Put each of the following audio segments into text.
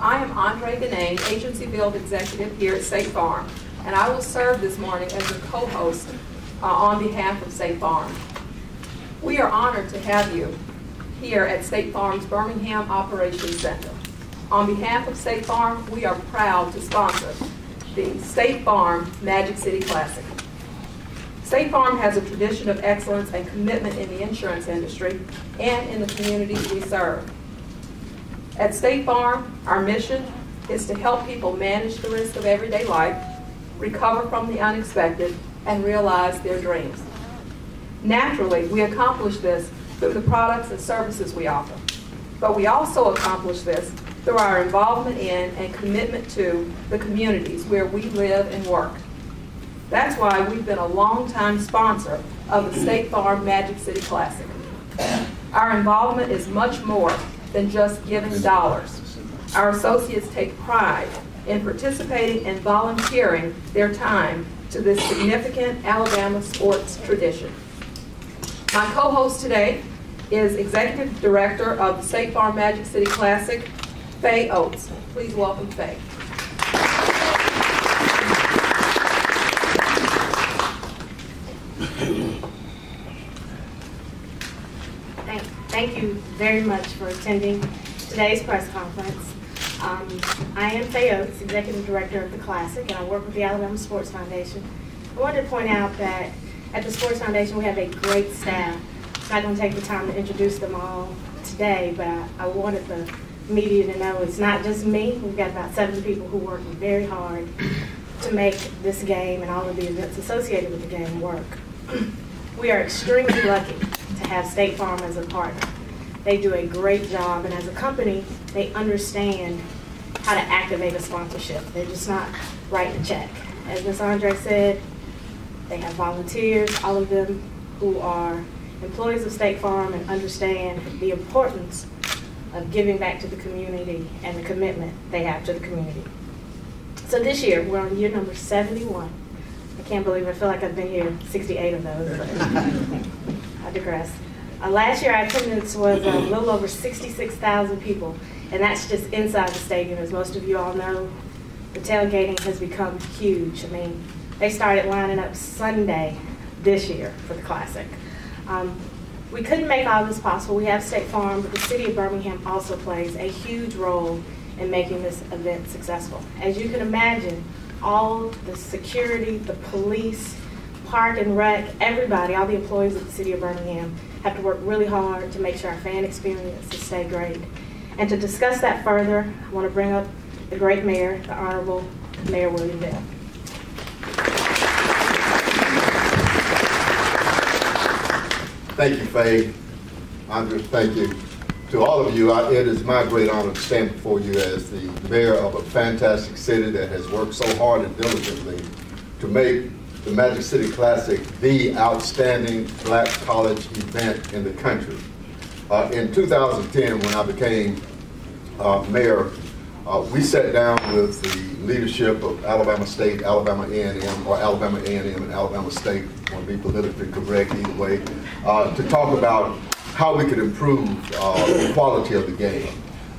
I am Andre Denane, Agency Field Executive here at State Farm, and I will serve this morning as your co-host on behalf of State Farm. We are honored to have you here at State Farm's Birmingham Operations Center. On behalf of State Farm, we are proud to sponsor the State Farm Magic City Classic. State Farm has a tradition of excellence and commitment in the insurance industry and in the communities we serve. At State Farm, our mission is to help people manage the risk of everyday life, recover from the unexpected, and realize their dreams. Naturally, we accomplish this through the products and services we offer, but we also accomplish this through our involvement in and commitment to the communities where we live and work. That's why we've been a longtime sponsor of the State Farm Magic City Classic. Our involvement is much more than just giving dollars. Our associates take pride in participating and volunteering their time to this significant Alabama sports tradition. My co-host today is Executive Director of the State Farm Magic City Classic, Faye Oates. Please welcome Faye. Thank you very much for attending today's press conference. I am Faye Oates, Executive Director of the Classic, and I work with the Alabama Sports Foundation. I wanted to point out that at the Sports Foundation we have a great staff. I'm not going to take the time to introduce them all today, but I wanted the media to know it's not just me. We've got about 7 people who work very hard to make this game and all of the events associated with the game work. We are extremely lucky to have State Farm as a partner. They do a great job, and as a company, they understand how to activate a sponsorship. They're just not writing a check. As Ms. Andre said, they have volunteers, all of them who are employees of State Farm and understand the importance of giving back to the community and the commitment they have to the community. So this year, we're on year number 71. I can't believe it. I feel like I've been here 68 of those, but I digress. Last year, our attendance was a little over 66,000 people, and that's just inside the stadium. As most of you all know, the tailgating has become huge. I mean, they started lining up Sunday this year for the Classic. We couldn't make all this possible. We have State Farm, but the city of Birmingham also plays a huge role in making this event successful. As you can imagine, all the security, the police, park and rec, everybody, all the employees of the city of Birmingham have to work really hard to make sure our fan experiences stay great. And to discuss that further, I want to bring up the great mayor, the Honorable Mayor William Bell. Thank you, Faye. Andre, thank you. To all of you, it is my great honor to stand before you as the mayor of a fantastic city that has worked so hard and diligently to make the Magic City Classic the outstanding black college event in the country. In 2010, when I became mayor, we sat down with the leadership of Alabama State, Alabama A&M, or Alabama A&M and Alabama State, I want to be politically correct either way, to talk about how we could improve the quality of the game.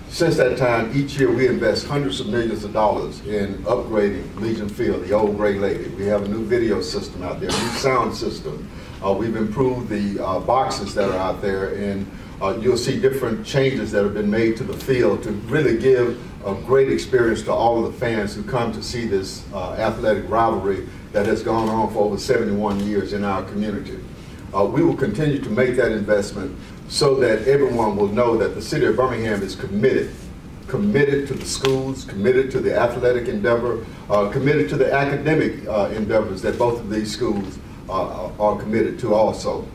Since that time, each year we invest hundreds of millions of dollars in upgrading Legion Field, the old gray lady. We have a new video system out there, a new sound system. We've improved the boxes that are out there, and you'll see different changes that have been made to the field to really give a great experience to all of the fans who come to see this athletic rivalry that has gone on for over 71 years in our community. We will continue to make that investment so that everyone will know that the city of Birmingham is committed to the schools, committed to the athletic endeavor, committed to the academic endeavors that both of these schools are committed to also.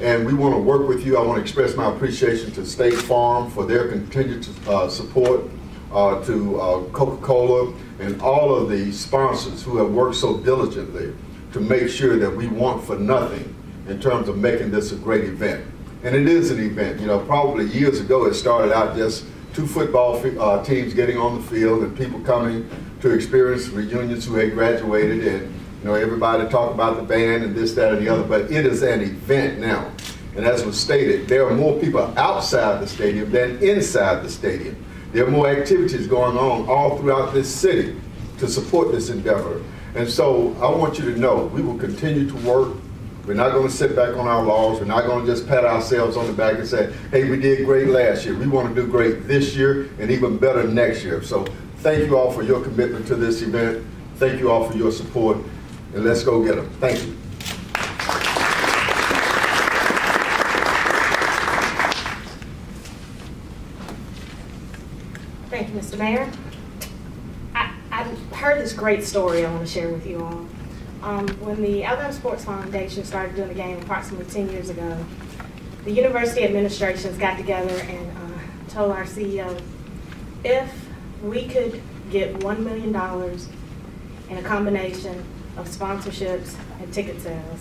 And we want to work with you. I want to express my appreciation to State Farm for their continued support, to Coca-Cola and all of the sponsors who have worked so diligently to make sure that we want for nothing in terms of making this a great event. And it is an event. You know, probably years ago it started out just 2 football teams getting on the field and people coming to experience reunions who had graduated, and you know, everybody talk about the band and this, that, and the other, but it is an event now. And as was stated, there are more people outside the stadium than inside the stadium. There are more activities going on all throughout this city to support this endeavor. And so I want you to know we will continue to work. We're not going to sit back on our laurels. We're not going to just pat ourselves on the back and say, hey, we did great last year. We want to do great this year and even better next year. So thank you all for your commitment to this event. Thank you all for your support. And let's go get them. Thank you. Thank you, Mr. Mayor. I heard this great story I want to share with you all. When the Alabama Sports Foundation started doing the game approximately 10 years ago, the university administrations got together and told our CEO, if we could get $1 million in a combination of sponsorships and ticket sales,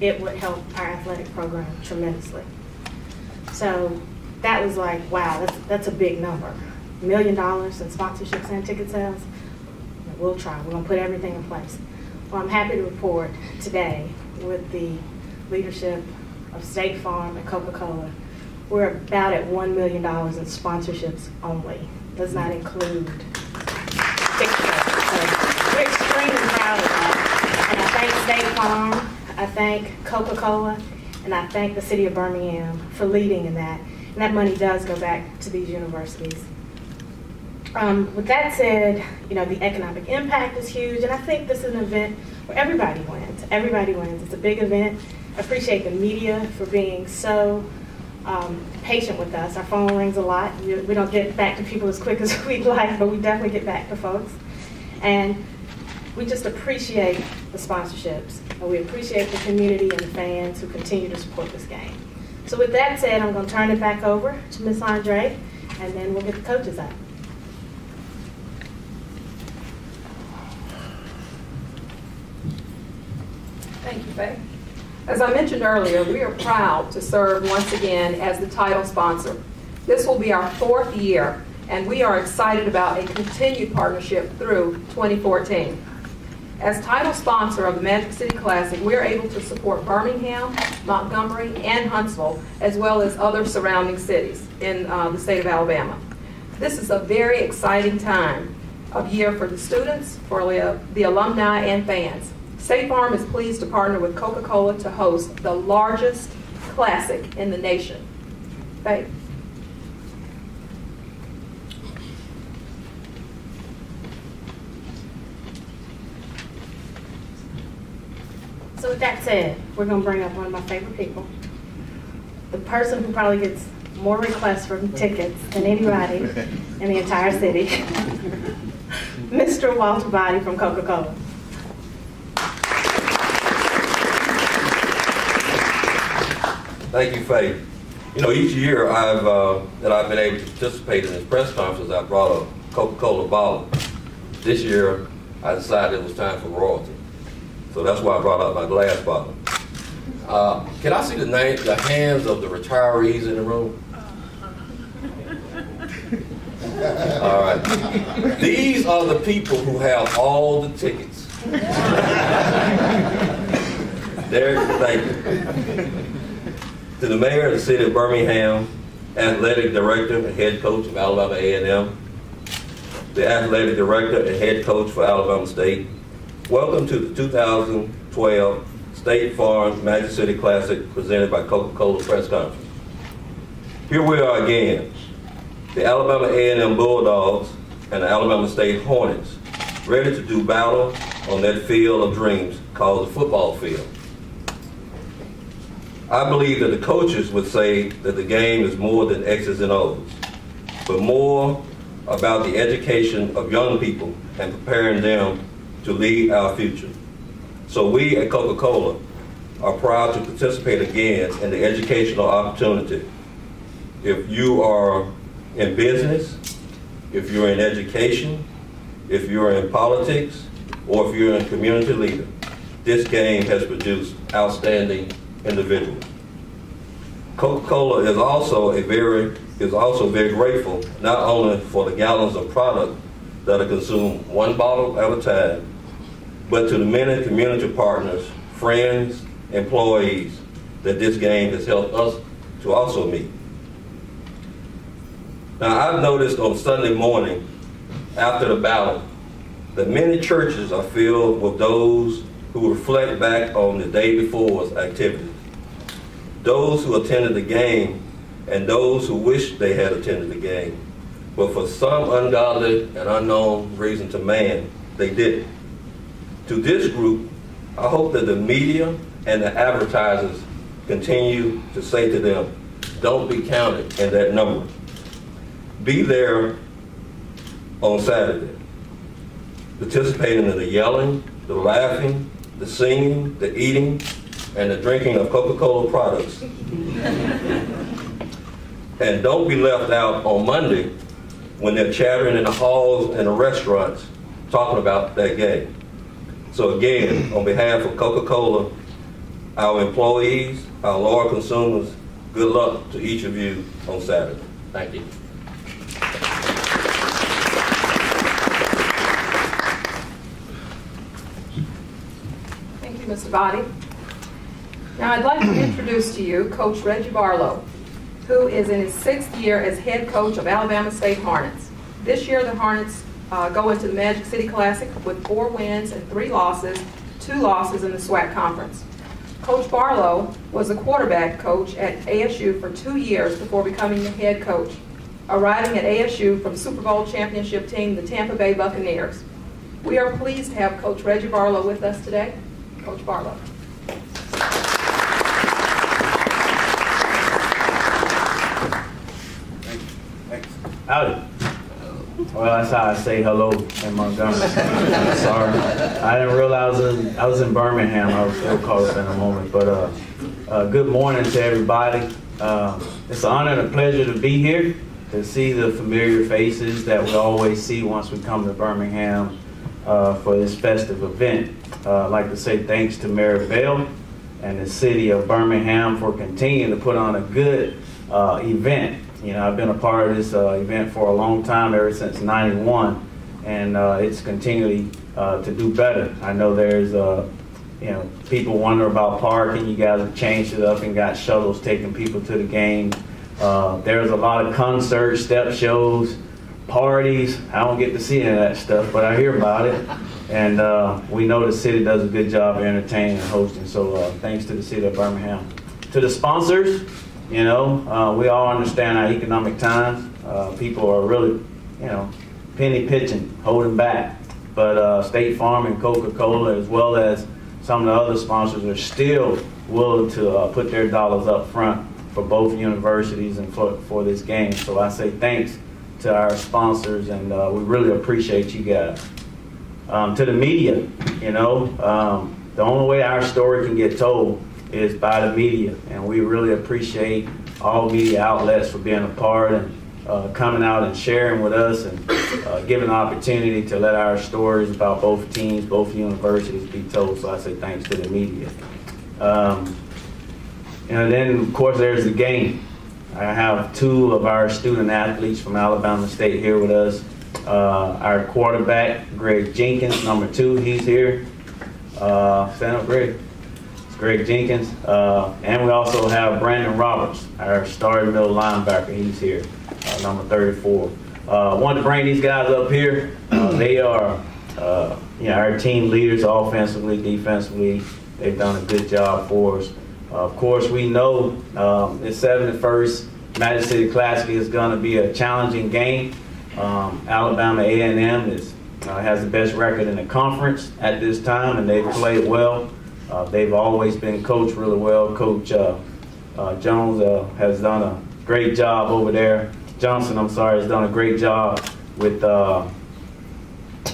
it would help our athletic program tremendously. So that was like, wow, that's a big number. $1 million in sponsorships and ticket sales. We'll try. We're going to put everything in place. Well, I'm happy to report today with the leadership of State Farm and Coca-Cola, we're about at $1 million in sponsorships only. Does not include ticket sales. So we're extremely proud of that. And I thank State Farm, I thank Coca-Cola, and I thank the city of Birmingham for leading in that. And that money does go back to these universities. With that said, you know, the economic impact is huge, and I think this is an event where everybody wins. Everybody wins. It's a big event. I appreciate the media for being so patient with us. Our phone rings a lot. We don't get back to people as quick as we'd like, but we definitely get back to folks. And we just appreciate the sponsorships, and we appreciate the community and the fans who continue to support this game. So with that said, I'm going to turn it back over to Ms. Andre, and then we'll get the coaches up. Thank you, Faye. As I mentioned earlier, we are proud to serve once again as the title sponsor. This will be our 4th year, and we are excited about a continued partnership through 2014. As title sponsor of the Magic City Classic, we are able to support Birmingham, Montgomery, and Huntsville, as well as other surrounding cities in the state of Alabama. This is a very exciting time of year for the students, for the alumni, and fans. State Farm is pleased to partner with Coca-Cola to host the largest classic in the nation. Faye? So with that said, we're going to bring up one of my favorite people. The person who probably gets more requests for tickets than anybody in the entire city. Mr. Walter Body from Coca-Cola. Thank you, Faye. You know, each year that I've been able to participate in this press conference, I brought a Coca-Cola bottle. This year, I decided it was time for royalty. So that's why I brought out my glass bottle. Can I see the hands of the retirees in the room? All right. These are the people who have all the tickets. Thank you. To the mayor of the city of Birmingham, athletic director and head coach of Alabama A&M, the athletic director and head coach for Alabama State, welcome to the 2012 State Farm Magic City Classic presented by Coca-Cola press conference. Here we are again, the Alabama A&M Bulldogs and the Alabama State Hornets, ready to do battle on that field of dreams called the football field. I believe that the coaches would say that the game is more than X's and O's, but more about the education of young people and preparing them to lead our future. So we at Coca-Cola are proud to participate again in the educational opportunity. If you are in business, if you're in education, if you're in politics, or if you're a community leader, this game has produced outstanding individuals. Coca-Cola is also very grateful not only for the gallons of product that are consumed one bottle at a time, but to the many community partners, friends, employees that this game has helped us to also meet. Now, I've noticed on Sunday morning, after the ballot, that many churches are filled with those who reflect back on the day before's activities, those who attended the game, and those who wish they had attended the game, but for some ungodly and unknown reason to man, they didn't. To this group, I hope that the media and the advertisers continue to say to them, don't be counted in that number. Be there on Saturday, participating in the yelling, the laughing, the singing, the eating, and the drinking of Coca-Cola products. And don't be left out on Monday when they're chattering in the halls and the restaurants talking about that game. So again, on behalf of Coca-Cola, our employees, our loyal consumers, good luck to each of you on Saturday. Thank you. Thank you, Mr. Body. Now I'd like to introduce to you Coach Reggie Barlow, who is in his 6th year as head coach of Alabama State Hornets. This year the Hornets go into the Magic City Classic with 4 wins and 3 losses, 2 losses in the SWAC Conference. Coach Barlow was the quarterback coach at ASU for 2 years before becoming the head coach, arriving at ASU from Super Bowl championship team, the Tampa Bay Buccaneers. We are pleased to have Coach Reggie Barlow with us today. Coach Barlow. Howdy. Well, that's how I say hello in Montgomery. Sorry. I didn't realize I was in Birmingham. I was still caught up in a moment. But good morning to everybody. It's an honor and a pleasure to be here, to see the familiar faces that we always see once we come to Birmingham for this festive event. I'd like to say thanks to Mayor Bell and the city of Birmingham for continuing to put on a good event. You know, I've been a part of this event for a long time, ever since '91, and it's continually to do better. I know there's, you know, people wonder about parking. You guys have changed it up and got shuttles taking people to the game. There's a lot of concerts, step shows, parties. I don't get to see any of that stuff, but I hear about it. And we know the city does a good job of entertaining and hosting, so thanks to the city of Birmingham. To the sponsors, you know, we all understand our economic times. People are really, you know, penny pitching, holding back. But State Farm and Coca-Cola, as well as some of the other sponsors, are still willing to put their dollars up front for both universities and for this game. So I say thanks to our sponsors, and we really appreciate you guys. To the media, you know, the only way our story can get told is by the media, and we really appreciate all media outlets for being a part and coming out and sharing with us and giving an opportunity to let our stories about both teams, both universities be told. So I say thanks to the media. And then, of course, there's the game. I have 2 of our student athletes from Alabama State here with us. Our quarterback, Greg Jenkins, number 2, he's here. Stand up, Greg. It's Greg Jenkins. And we also have Brandon Roberts, our starting middle linebacker. He's here, number 34. Wanted to bring these guys up here. They are you know, our team leaders offensively, defensively. They've done a good job for us. Of course, we know the 71st Magic City Classic is going to be a challenging game. Alabama A&M has the best record in the conference at this time, and they've played well. They've always been coached really well. Coach Jones has done a great job over there. Johnson, I'm sorry, has done a great job with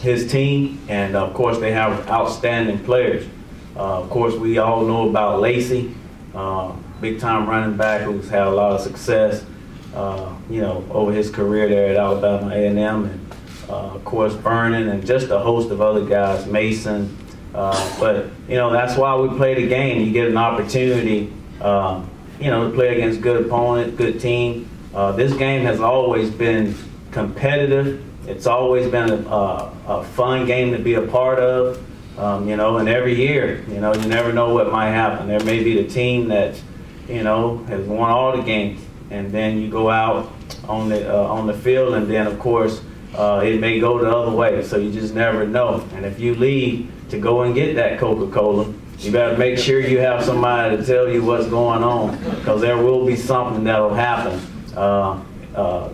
his team, and of course they have outstanding players. Of course, we all know about Lacey, big-time running back who's had a lot of success, you know, over his career there at Alabama A&M, and of course Vernon, and just a host of other guys, Mason. But you know, that's why we play the game. You get an opportunity, you know, to play against good opponent, good team. This game has always been competitive. It's always been a fun game to be a part of. You know, and every year, you know, you never know what might happen. There may be the team that, you know, has won all the games, and then you go out on the field, and then of course it may go the other way. So you just never know. And if you leave to go and get that Coca-Cola, you better make sure you have somebody to tell you what's going on, because there will be something that will happen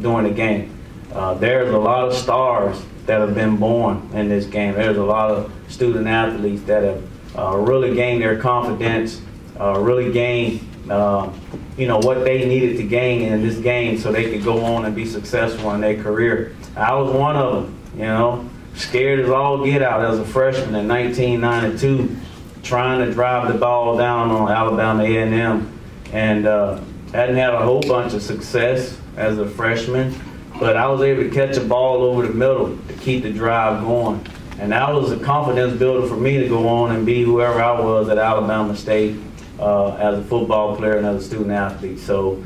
during the game. There's a lot of stars that have been born in this game. There's a lot of student athletes that have really gained their confidence, really gained what they needed to gain in this game so they could go on and be successful in their career. I was one of them, scared as all get out as a freshman in 1992, trying to drive the ball down on Alabama A&M, and hadn't had a whole bunch of success as a freshman, but I was able to catch a ball over the middle to keep the drive going. And that was a confidence builder for me to go on and be whoever I was at Alabama State as a football player and as a student athlete. So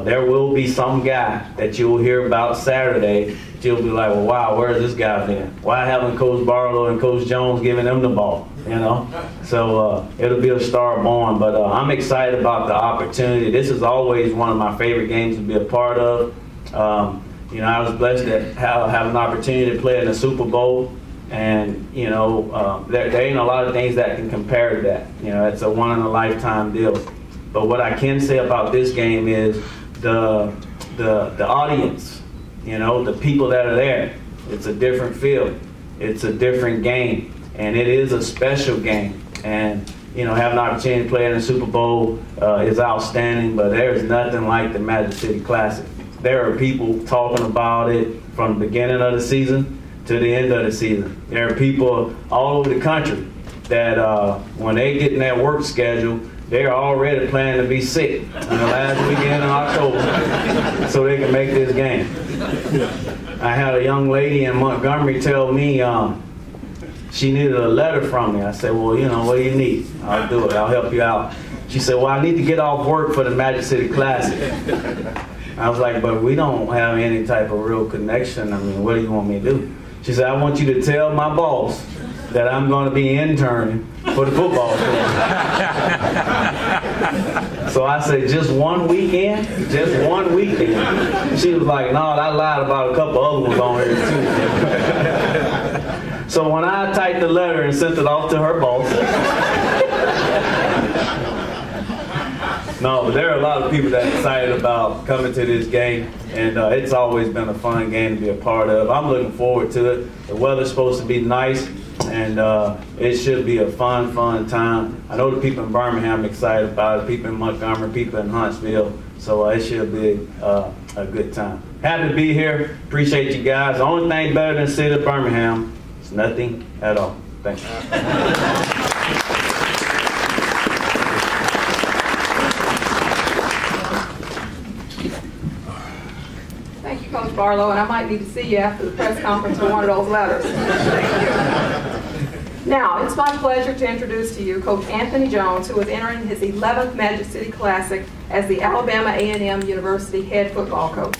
there will be some guy that you'll hear about Saturday that you'll be like, well, wow, where's this guy been? Why haven't Coach Barlow and Coach Jones given him the ball? So it'll be a star born. But I'm excited about the opportunity. This is always one of my favorite games to be a part of. I was blessed to have an opportunity to play in the Super Bowl. And, there ain't a lot of things that can compare to that. It's a one-in-a-lifetime deal. But what I can say about this game is the audience, the people that are there. It's a different field. It's a different game. And it is a special game. And, having an opportunity to play in the Super Bowl is outstanding, but there's nothing like the Magic City Classic. There are people talking about it from the beginning of the season to the end of the season. There are people all over the country that when they get in that work schedule, they're already planning to be sick in the last weekend in October so they can make this game. I had a young lady in Montgomery tell me she needed a letter from me. I said, well, what do you need? I'll do it. I'll help you out. She said, well, I need to get off work for the Magic City Classic. I was like, but we don't have any type of real connection. I mean, what do you want me to do? She said, I want you to tell my boss that I'm going to be interning for the football team. So I said, just one weekend? Just one weekend? She was like, no, I lied about a couple other ones on here too. So when I typed the letter and sent it off to her boss, no, but there are a lot of people that are excited about coming to this game, and it's always been a fun game to be a part of. I'm looking forward to it. The weather's supposed to be nice, and it should be a fun time. I know the people in Birmingham are excited about it, people in Montgomery, people in Huntsville, so it should be a good time. Happy to be here. Appreciate you guys. The only thing better than the city of Birmingham is nothing at all. Thank you. Thank you, Coach Barlow, and I might need to see you after the press conference for one of those letters. Thank you. Now, it's my pleasure to introduce to you Coach Anthony Jones, who is entering his 11th Magic City Classic as the Alabama A&M University head football coach.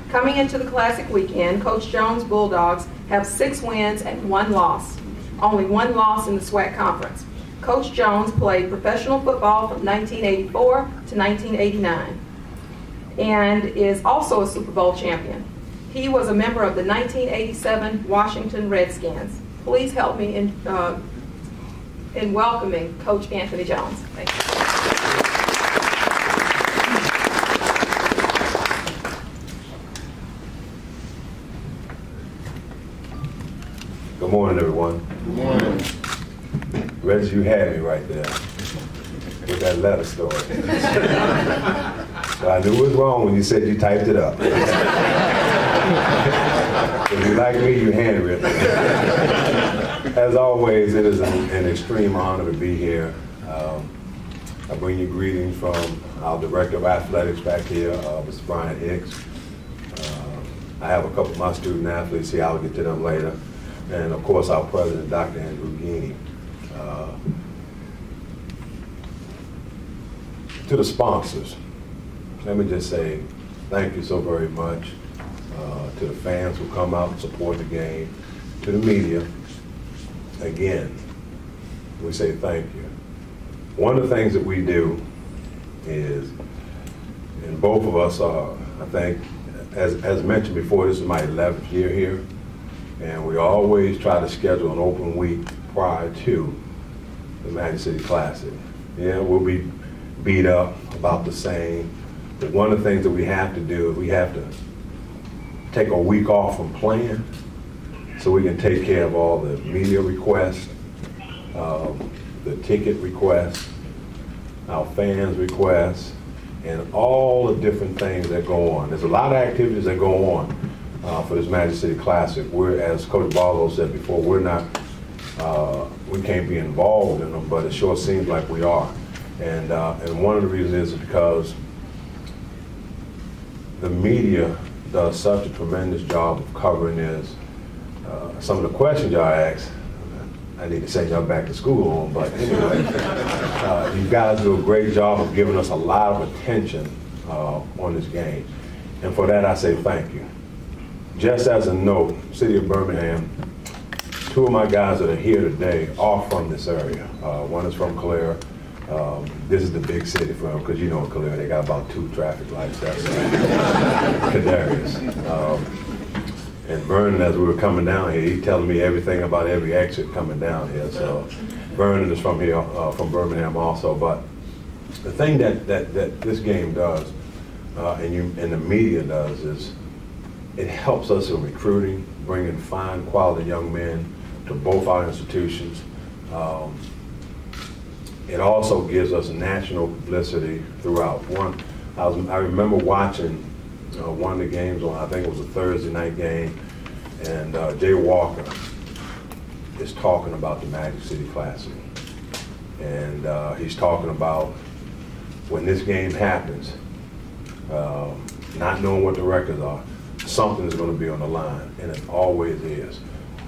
Coming into the Classic weekend, Coach Jones' Bulldogs have 6 wins and 1 loss. Only 1 loss in the SWAC Conference. Coach Jones played professional football from 1984 to 1989. And is also a Super Bowl champion. He was a member of the 1987 Washington Redskins. Please help me in welcoming Coach Anthony Jones. Thank you. Good morning, everyone. Good morning. Reggie, you had me right there with that letter story. So I knew it was wrong when you said you typed it up. If you like me, you handwritten it. As always, it is an extreme honor to be here. I bring you greetings from our Director of Athletics back here, Mr. Brian Hicks. I have a couple of my student athletes here. I'll get to them later. And of course, our President, Dr. Andrew Geeney. To the sponsors, let me just say thank you so very much. To the fans who come out and support the game, to the media, again, we say thank you. One of the things that we do is, and both of us are, I think, as mentioned before, this is my 11th year here, and we always try to schedule an open week prior to the Magic City Classic. Yeah, we'll be beat up about the same, but one of the things that we have to do is we have to take a week off from playing so we can take care of all the media requests, the ticket requests, our fans' requests, and all the different things that go on. There's a lot of activities that go on for this Magic City Classic. We're, as Coach Barlow said before, we're not, we can't be involved in them, but it sure seems like we are. And one of the reasons is because the media does such a tremendous job of covering this. Some of the questions y'all ask, I need to send y'all back to school on, but anyway, you guys do a great job of giving us a lot of attention on this game. And for that, I say thank you. Just as a note, City of Birmingham, two of my guys that are here today are from this area. One is from Calera. This is the big city for them, because you know in Calera, they got about 2 traffic lights. That's Cadarius. And Vernon, as we were coming down here, he's telling me everything about every exit coming down here. So Vernon is from here, from Birmingham also. But the thing that this game does, and the media does, is it helps us in recruiting, bringing fine quality young men to both our institutions. It also gives us national publicity throughout. I remember watching one of the games on, I think it was a Thursday night game, and Jay Walker is talking about the Magic City Classic. And he's talking about when this game happens, not knowing what the records are, something is going to be on the line, and it always is.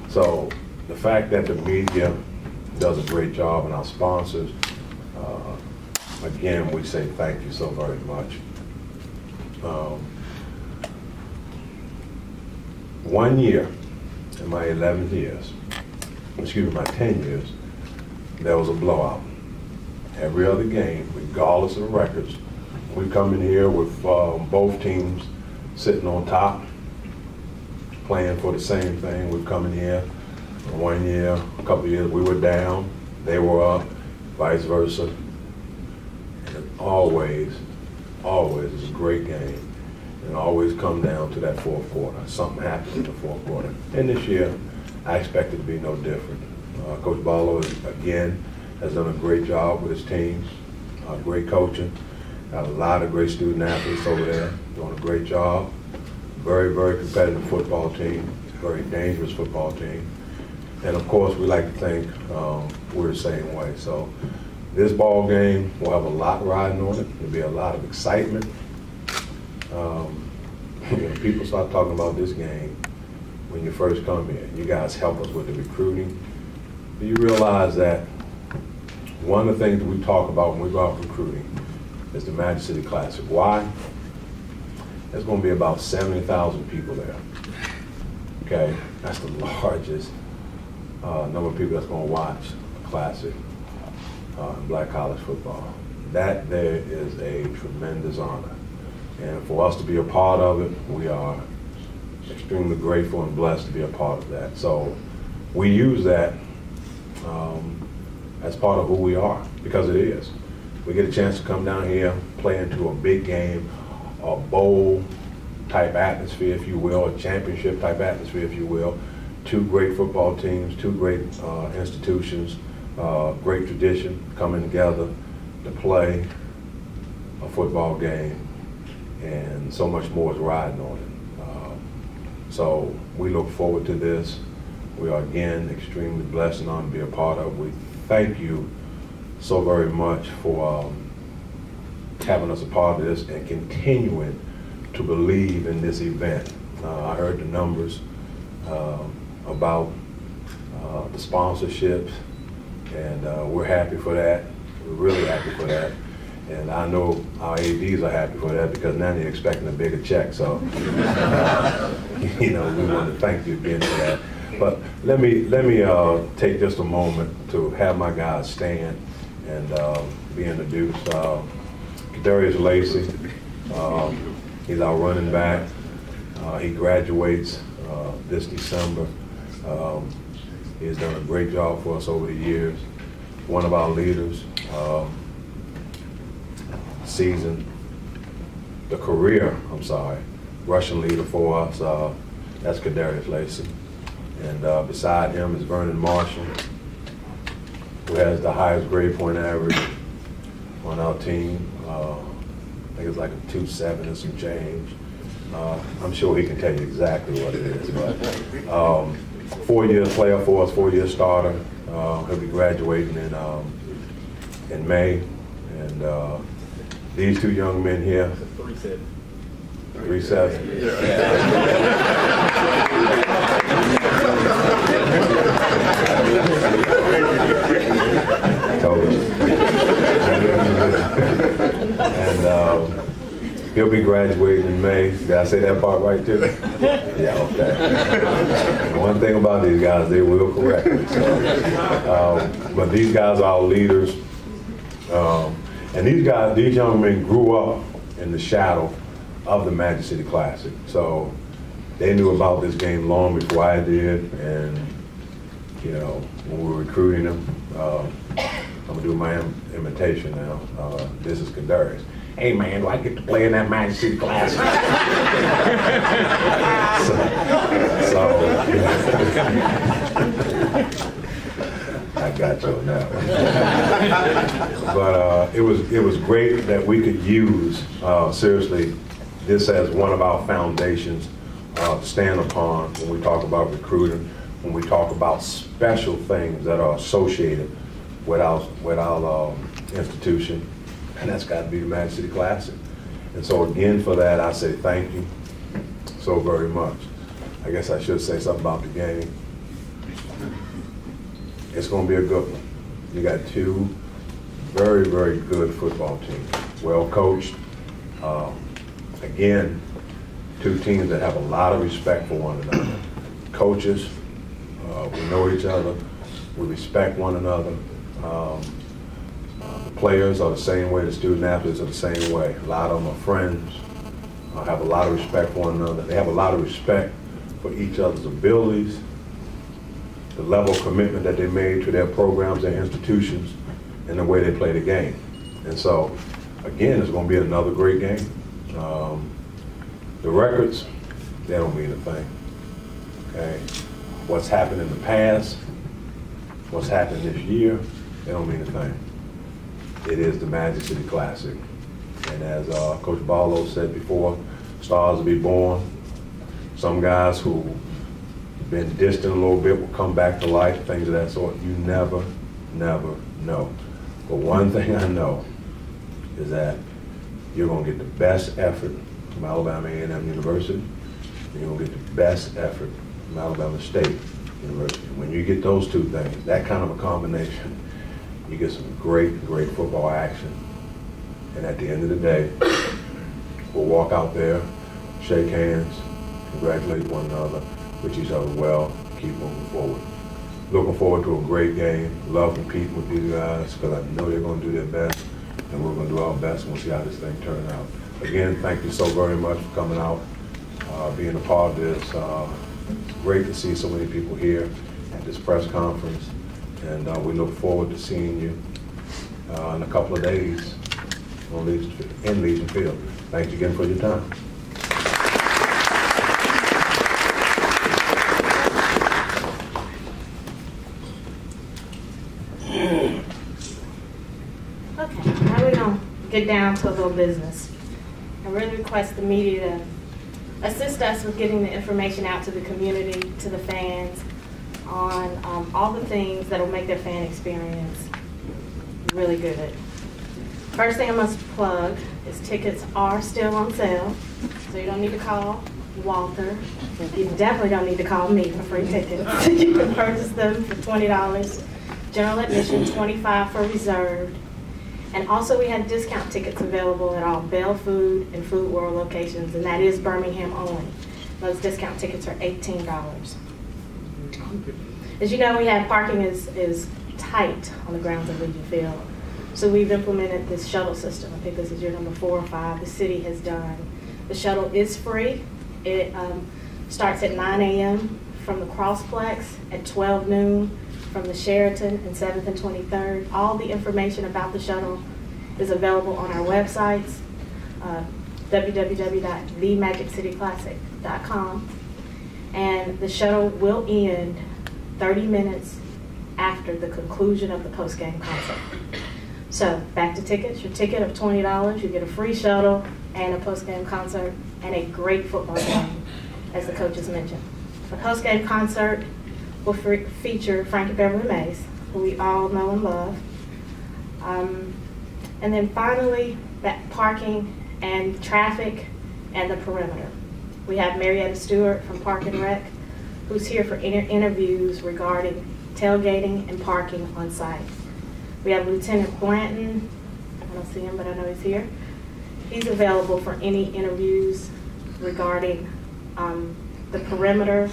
So the fact that the media does a great job, and our sponsors, again, we say thank you so very much. 1 year in my 11 years, excuse me, my 10 years, there was a blowout. Every other game, regardless of the records, we come in here with both teams sitting on top, playing for the same thing. We've come in here 1 year, a couple of years, we were down, they were up, vice versa. And it always is a great game. And always come down to that fourth quarter. Something happens in the fourth quarter. And this year, I expect it to be no different. Coach Barlow, again, has done a great job with his teams, great coaching. Got a lot of great student athletes over there, doing a great job. Very, very competitive football team, very dangerous football team. And of course, we like to think we're the same way. So this ball game will have a lot riding on it. There'll be a lot of excitement. When people start talking about this game, when you first come here, you guys help us with the recruiting. You realize that one of the things that we talk about when we go out recruiting is the Magic City Classic. Why? There's going to be about 70,000 people there. Okay, that's the largest number of people that's going to watch a classic in black college football. That there is a tremendous honor. And for us to be a part of it, we are extremely grateful and blessed to be a part of that. So we use that as part of who we are, because it is. We get a chance to come down here, play into a big game, a bowl type atmosphere, if you will, a championship type atmosphere, if you will. 2 great football teams, 2 great institutions, great tradition coming together to play a football game. And so much more is riding on it. So we look forward to this. We are, again, extremely blessed and honored to be a part of. We thank you so very much for having us a part of this and continuing to believe in this event. I heard the numbers about the sponsorships, and we're happy for that. We're really happy for that. And I know our ADs are happy for that, because now they're expecting a bigger check. So, you know, we want to thank you again for that. But let me take just a moment to have my guys stand and be introduced. Kadarius Lacey, he's our running back. He graduates this December. He has done a great job for us over the years. One of our leaders, Russian leader for us, that's Kadarius Lacey. And beside him is Vernon Marshall, who has the highest grade point average on our team. I think it's like a 2.7 and some change. I'm sure he can tell you exactly what it is. But 4-year player for us, 4-year starter. He'll be graduating in May. And these two young men here. 3.7. Told you. And he'll be graduating in May. Did I say that part right too? Yeah, okay. One thing about these guys, they will correct me. So, but these guys are our leaders. And these young men grew up in the shadow of the Magic City Classic. So they knew about this game long before I did. And, you know, when we were recruiting them, I'm gonna do my imitation now. This is Kadarius. Hey man, do I get to play in that Magic City Classic? I got you on that one. But it was great that we could use, seriously, this as one of our foundations to stand upon when we talk about recruiting, when we talk about special things that are associated with our institution, and that's got to be the Magic City Classic. And so again, for that, I say thank you so very much. I guess I should say something about the game. It's going to be a good one. You got two very, very good football teams, well coached. Again, two teams that have a lot of respect for one another. Coaches, we know each other, we respect one another. The players are the same way, the student athletes are the same way. A lot of them are friends, have a lot of respect for one another. They have a lot of respect for each other's abilities, the level of commitment that they made to their programs, their institutions, and the way they play the game. And so, again, it's going to be another great game. The records, they don't mean a thing, okay? What's happened in the past, what's happened this year, they don't mean a thing. It is the Magic City Classic. And as Coach Barlow said before, stars will be born. Some guys who've been distant a little bit will come back to life, things of that sort. You never, never know. But one thing I know is that you're going to get the best effort from Alabama A&M University, and you're going to get the best effort from Alabama State University. When you get those two things, that kind of a combination, you get some great, great football action. And at the end of the day, we'll walk out there, shake hands, congratulate one another, wish each other well, keep moving forward. Looking forward to a great game. Love competing with these guys because I know they're going to do their best, and we're going to do our best, and we'll see how this thing turns out. Again, thank you so very much for coming out, being a part of this. It's great to see so many people here at this press conference, and we look forward to seeing you in a couple of days in Legion Field. Thanks again for your time. Okay, now we're going to get down to a little business. I really request the media to assist us with getting the information out to the community, to the fans, on all the things that will make their fan experience really good. First thing I must plug is tickets are still on sale, so you don't need to call Walter. You definitely don't need to call me for free tickets. You can purchase them for $20. General admission, $25 for reserved. And also we have discount tickets available at all Bell Food and Food World locations, and that is Birmingham only. Those discount tickets are $18. As you know, we have parking is tight on the grounds of Legion Field. So we've implemented this shuttle system. I think this is year number 4 or 5 the city has done. The shuttle is free. It starts at 9 a.m. from the Crossplex, at 12 noon from the Sheraton and 7th and 23rd. All the information about the shuttle is available on our websites, www.themagiccity.com, and the shuttle will end 30 minutes after the conclusion of the post-game concert. So back to tickets. Your ticket of $20, you get a free shuttle and a post-game concert and a great football game, as the coaches mentioned. The post-game concert will feature Frankie Beverly Mays, who we all know and love. And then finally, that parking and traffic and the perimeter. We have Marietta Stewart from Park and Rec, who's here for interviews regarding tailgating and parking on site. We have Lieutenant Blanton. I don't see him, but I know he's here. He's available for any interviews regarding the perimeter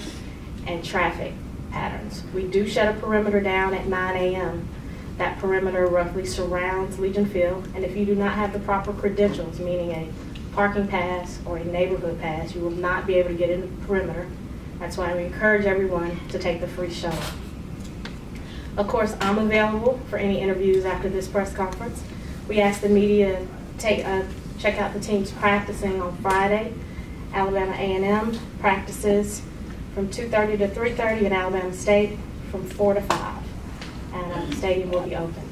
and traffic patterns. We do shut a perimeter down at 9 a.m. That perimeter roughly surrounds Legion Field, and if you do not have the proper credentials, meaning a parking pass or a neighborhood pass, you will not be able to get in the perimeter. That's why we encourage everyone to take the free shuttle. Of course, I'm available for any interviews after this press conference. We ask the media to check out the teams practicing on Friday. Alabama A&M practices from 2:30 to 3:30, and Alabama State from 4 to 5. And the stadium will be open.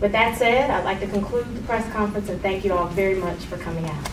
With that said, I'd like to conclude the press conference and thank you all very much for coming out.